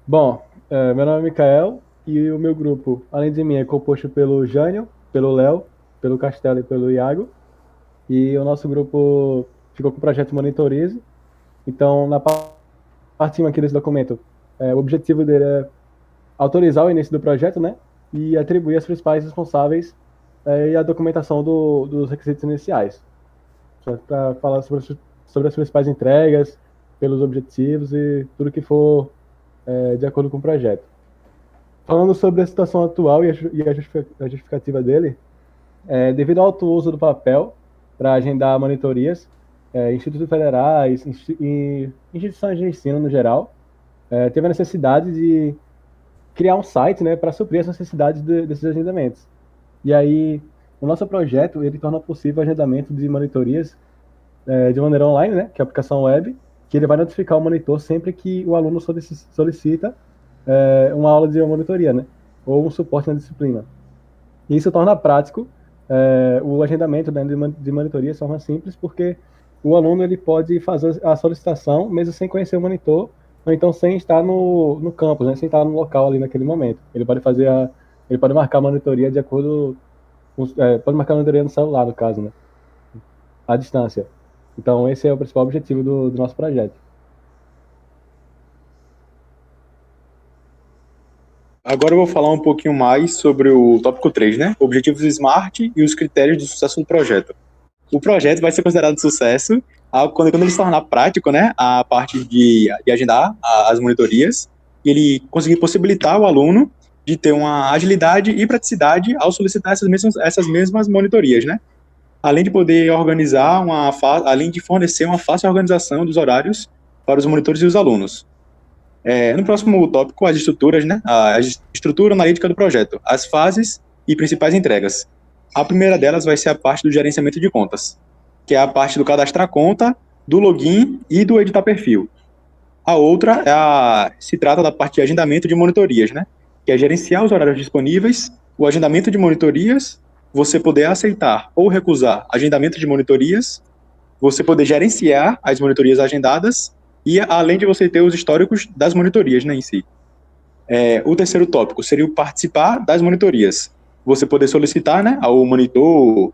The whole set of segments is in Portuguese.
Bom, meu nome é Mikael e o meu grupo, além de mim, é composto pelo Jânio, pelo Léo, pelo Castelo e pelo Iago. E o nosso grupo ficou com o projeto Monitorize. Então, na parte cima aqui desse documento, o objetivo dele é autorizar o início do projeto, né? E atribuir as principais responsáveis e a documentação dos requisitos iniciais. Para falar sobre as principais entregas, pelos objetivos e tudo que for de acordo com o projeto. Falando sobre a situação atual e a justificativa dele, devido ao alto uso do papel para agendar monitorias, institutos federais e instituições de ensino no geral, teve a necessidade de criar um site, né, para suprir as necessidades desses agendamentos. E aí, o nosso projeto ele torna possível o agendamento de monitorias de maneira online, né, que é a aplicação web, que ele vai notificar o monitor sempre que o aluno solicita uma aula de monitoria, né, ou um suporte na disciplina. E isso torna prático o agendamento, né, de monitoria de forma simples, porque o aluno ele pode fazer a solicitação mesmo sem conhecer o monitor, ou então sem estar no campus, né, sem estar no local ali naquele momento. Ele pode marcar a monitoria de acordo pode marcar a monitoria no celular, no caso, né, à distância. Então, esse é o principal objetivo do nosso projeto. Agora eu vou falar um pouquinho mais sobre o tópico 3, né? Objetivos SMART e os critérios de sucesso do projeto. O projeto vai ser considerado sucesso quando ele se tornar prático, né? A parte de agendar as monitorias, e ele conseguir possibilitar o aluno de ter uma agilidade e praticidade ao solicitar essas mesmas monitorias, né? Além de poder organizar além de fornecer uma fácil organização dos horários para os monitores e os alunos. No próximo tópico, as estruturas, né? A estrutura analítica do projeto, as fases e principais entregas. A primeira delas vai ser a parte do gerenciamento de contas, que é a parte do cadastrar conta, do login e do editar perfil. A outra se trata da parte de agendamento de monitorias, né? Que é gerenciar os horários disponíveis, o agendamento de monitorias, você poder aceitar ou recusar agendamento de monitorias, você poder gerenciar as monitorias agendadas e além de você ter os históricos das monitorias, né, em si. O terceiro tópico seria o participar das monitorias. Você poder solicitar, né, ao monitor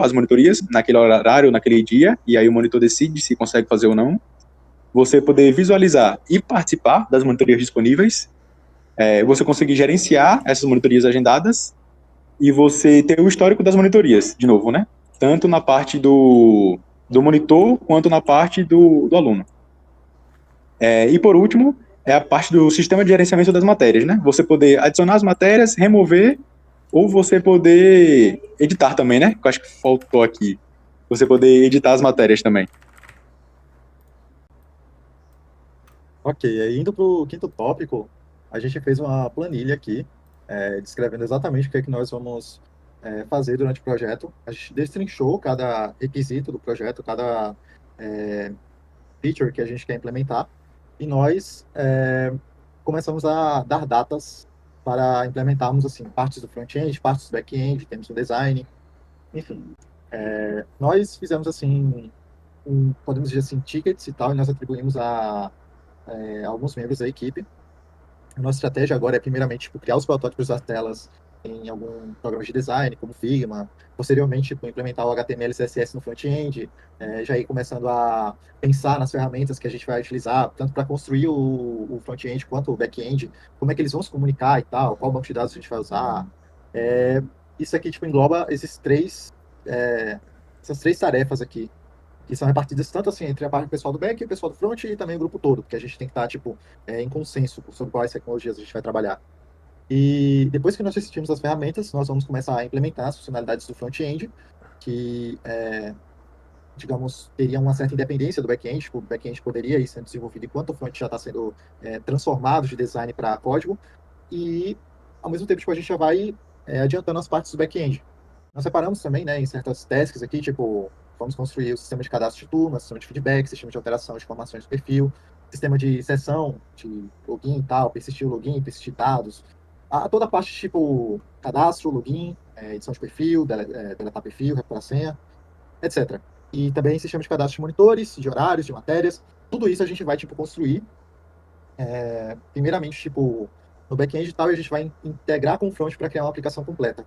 as monitorias naquele horário, naquele dia, e aí o monitor decide se consegue fazer ou não. Você poder visualizar e participar das monitorias disponíveis, você conseguir gerenciar essas monitorias agendadas e você ter o histórico das monitorias, de novo, né? Tanto na parte do monitor quanto na parte do aluno. E por último, é a parte do sistema de gerenciamento das matérias, né? Você poder adicionar as matérias, remover, ou você poder editar também, né? Que eu acho que faltou aqui. Você poder editar as matérias também. Ok, aí indo para o quinto tópico, a gente fez uma planilha aqui, descrevendo exatamente o que é que nós vamos fazer durante o projeto. A gente destrinchou cada requisito do projeto, cada é, feature que a gente quer implementar, e nós começamos a dar datas para implementarmos assim partes do front-end, partes do back-end, temos o design, enfim. Nós fizemos assim, podemos dizer assim, tickets e tal, e nós atribuímos a alguns membros da equipe. A nossa estratégia agora é, primeiramente, tipo, criar os protótipos das telas em algum programa de design, como Figma. Posteriormente, tipo, implementar o HTML e CSS no front-end. Já ir começando a pensar nas ferramentas que a gente vai utilizar, tanto para construir o front-end quanto o back-end, como é que eles vão se comunicar e tal, qual banco de dados a gente vai usar. É, isso aqui, tipo, engloba é, essas três tarefas aqui que são repartidas tanto assim entre a parte pessoal do back e o pessoal do front e também o grupo todo, porque a gente tem que estar, tipo, em consenso sobre quais tecnologias a gente vai trabalhar. E depois que nós decidimos as ferramentas, nós vamos começar a implementar as funcionalidades do front-end, que, digamos, teria uma certa independência do back-end, tipo, o back-end poderia ir sendo desenvolvido enquanto o front já está sendo transformado de design para código, e, ao mesmo tempo, tipo, a gente já vai adiantando as partes do back-end. Nós separamos também, né, em certas tasks aqui, tipo, vamos construir o sistema de cadastro de turma, sistema de feedback, sistema de alteração de informações do perfil, sistema de sessão, de login e tal, persistir o login, persistir dados, toda a parte tipo cadastro, login, edição de perfil, deletar perfil, recuperar senha, etc. E também sistema de cadastro de monitores, de horários, de matérias, tudo isso a gente vai tipo construir Primeiramente, tipo, no back-end e tal, a gente vai integrar com o front para criar uma aplicação completa.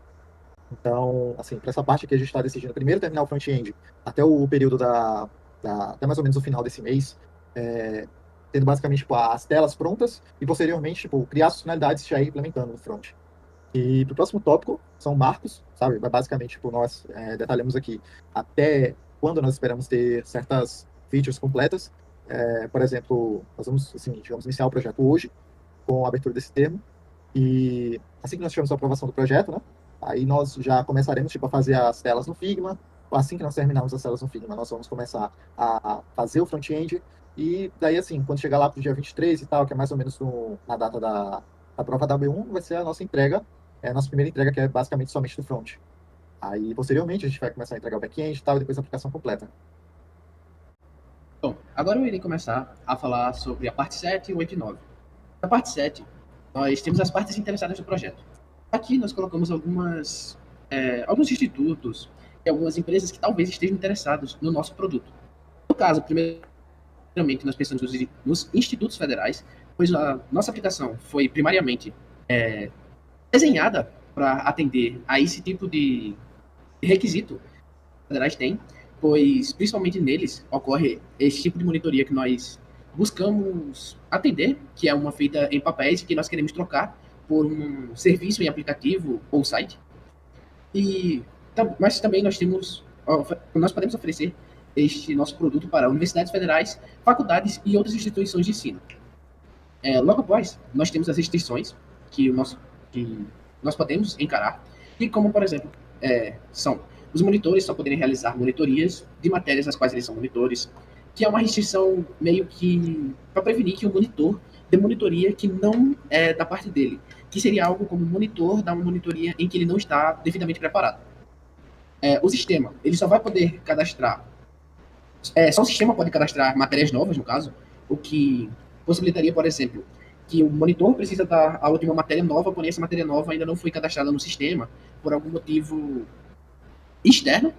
Então, assim, para essa parte que a gente está decidindo primeiro terminar o front-end até o período até mais ou menos o final desse mês, é, tendo basicamente tipo, as telas prontas e posteriormente tipo, criar as funcionalidades e já ir implementando no front. E para o próximo tópico são marcos, sabe? Basicamente, tipo, nós detalhamos aqui até quando nós esperamos ter certas features completas. Por exemplo, nós vamos, assim, digamos, iniciar o projeto hoje com a abertura desse termo. E assim que nós tivermos a aprovação do projeto, né? Aí nós já começaremos tipo, a fazer as telas no Figma. Assim que nós terminarmos as telas no Figma, nós vamos começar a fazer o front-end. E daí, assim, quando chegar lá para o dia 23 e tal, que é mais ou menos na data da prova da B1, vai ser a nossa entrega, a nossa primeira entrega, que é basicamente somente do front. Aí, posteriormente, a gente vai começar a entregar o back-end e tal, e depois a aplicação completa. Bom, agora eu irei começar a falar sobre a parte 7, 8 e 9. Na parte 7, nós temos as partes interessadas do projeto. Aqui nós colocamos alguns institutos e algumas empresas que talvez estejam interessados no nosso produto. No caso, primeiramente, nós pensamos nos institutos federais, pois a nossa aplicação foi primariamente desenhada para atender a esse tipo de requisito que os federais têm, pois principalmente neles ocorre esse tipo de monitoria que nós buscamos atender, que é uma feita em papéis e que nós queremos trocar por um serviço em aplicativo ou site. Mas também nós podemos oferecer este nosso produto para universidades federais, faculdades e outras instituições de ensino. Logo após, nós temos as restrições que nós podemos encarar, e como, por exemplo, são os monitores só poderem realizar monitorias de matérias as quais eles são monitores, que é uma restrição meio que para prevenir que o monitor dê monitoria que não é da parte dele, que seria algo como o monitor dar uma monitoria em que ele não está devidamente preparado. O sistema, ele só vai poder cadastrar, só o sistema pode cadastrar matérias novas, no caso, o que possibilitaria, por exemplo, que o monitor precisa dar aula de uma matéria nova, porém essa matéria nova ainda não foi cadastrada no sistema por algum motivo externo.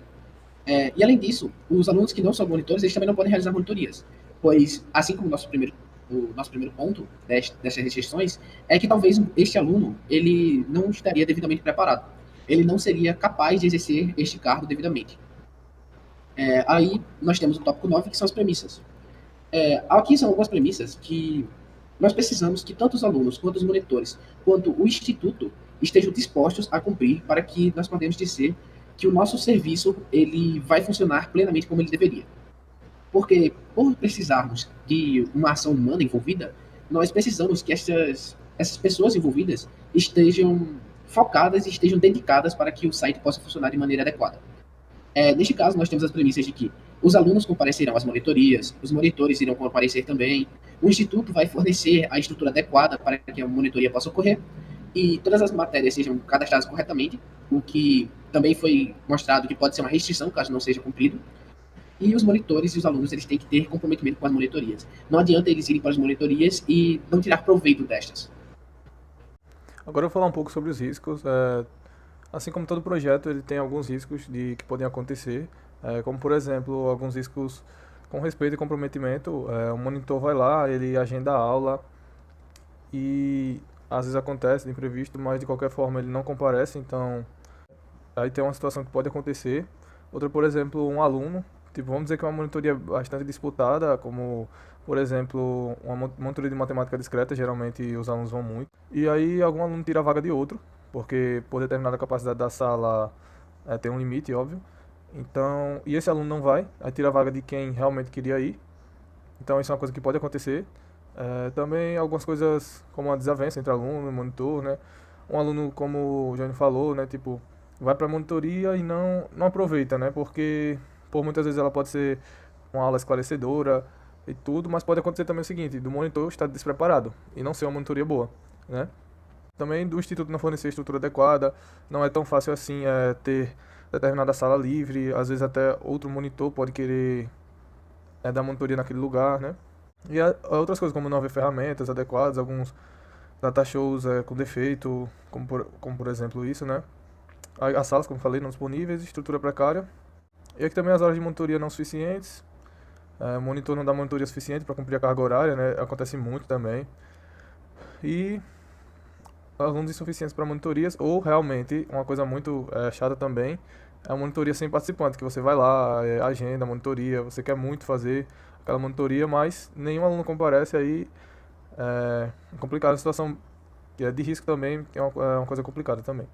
E além disso, os alunos que não são monitores, eles também não podem realizar monitorias, pois, assim como o nosso primeiro ponto dessas restrições, é que talvez este aluno, ele não estaria devidamente preparado. Ele não seria capaz de exercer este cargo devidamente. Aí nós temos o tópico 9, que são as premissas. Aqui são algumas premissas que nós precisamos que tanto os alunos, quanto os monitores, quanto o instituto estejam dispostos a cumprir para que nós podemos dizer que o nosso serviço ele vai funcionar plenamente como ele deveria. Porque, por precisarmos de uma ação humana envolvida, nós precisamos que essas pessoas envolvidas estejam focadas e estejam dedicadas para que o site possa funcionar de maneira adequada. Neste caso, nós temos as premissas de que os alunos comparecerão às monitorias, os monitores irão comparecer também, o instituto vai fornecer a estrutura adequada para que a monitoria possa ocorrer, e todas as matérias sejam cadastradas corretamente, o que também foi mostrado que pode ser uma restrição caso não seja cumprido. E os monitores e os alunos eles têm que ter comprometimento com as monitorias. Não adianta eles irem para as monitorias e não tirar proveito destas. Agora eu vou falar um pouco sobre os riscos. Assim como todo projeto, ele tem alguns riscos que podem acontecer, como por exemplo, alguns riscos com respeito e comprometimento. O monitor vai lá, ele agenda a aula e às vezes acontece de imprevisto, mas de qualquer forma ele não comparece, então aí tem uma situação que pode acontecer. Outra, por exemplo, um aluno, vamos dizer que é uma monitoria bastante disputada, como por exemplo, uma monitoria de matemática discreta, geralmente os alunos vão muito, e aí algum aluno tira a vaga de outro, porque por determinada capacidade da sala tem um limite, óbvio. Então, e esse aluno não vai, aí tira a vaga de quem realmente queria ir. Então isso é uma coisa que pode acontecer. Também algumas coisas como a desavença entre aluno e monitor, né? Um aluno, como o Jânio falou, né, vai para a monitoria e não aproveita, né? Porque por muitas vezes ela pode ser uma aula esclarecedora e tudo, mas pode acontecer também o seguinte, do monitor estar despreparado e não ser uma monitoria boa, né? Também do instituto não fornecer estrutura adequada, não é tão fácil assim ter determinada sala livre, às vezes até outro monitor pode querer dar monitoria naquele lugar, né? E outras coisas, como não haver ferramentas adequadas, alguns data shows com defeito, como por exemplo isso, né? As salas, como falei, não disponíveis, estrutura precária. E aqui também as horas de monitoria não suficientes, O monitor não dá monitoria suficiente para cumprir a carga horária, né? Acontece muito também. E alunos insuficientes para monitorias, ou realmente, uma coisa muito chata também, é a monitoria sem participante, que você vai lá, agenda, monitoria, você quer muito fazer aquela monitoria, mas nenhum aluno comparece, aí é complicado, a situação de risco também, que é uma coisa complicada também.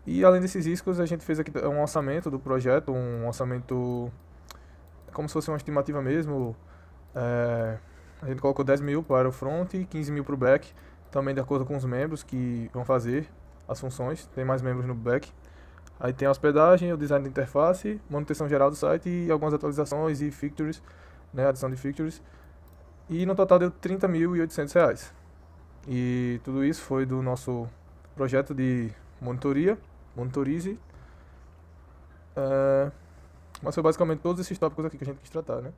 E além desses riscos, a gente fez aqui um orçamento do projeto, um orçamento como se fosse uma estimativa mesmo. A gente colocou 10 mil para o front e 15 mil para o back, também de acordo com os membros que vão fazer as funções, tem mais membros no back. Aí tem a hospedagem, o design da interface, manutenção geral do site e algumas atualizações e features, né, adição de features. E no total deu R$ 30.800. E tudo isso foi do nosso projeto de Monitorize. Mas foi basicamente todos esses tópicos aqui que a gente quis tratar, né?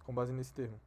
Com base nesse termo.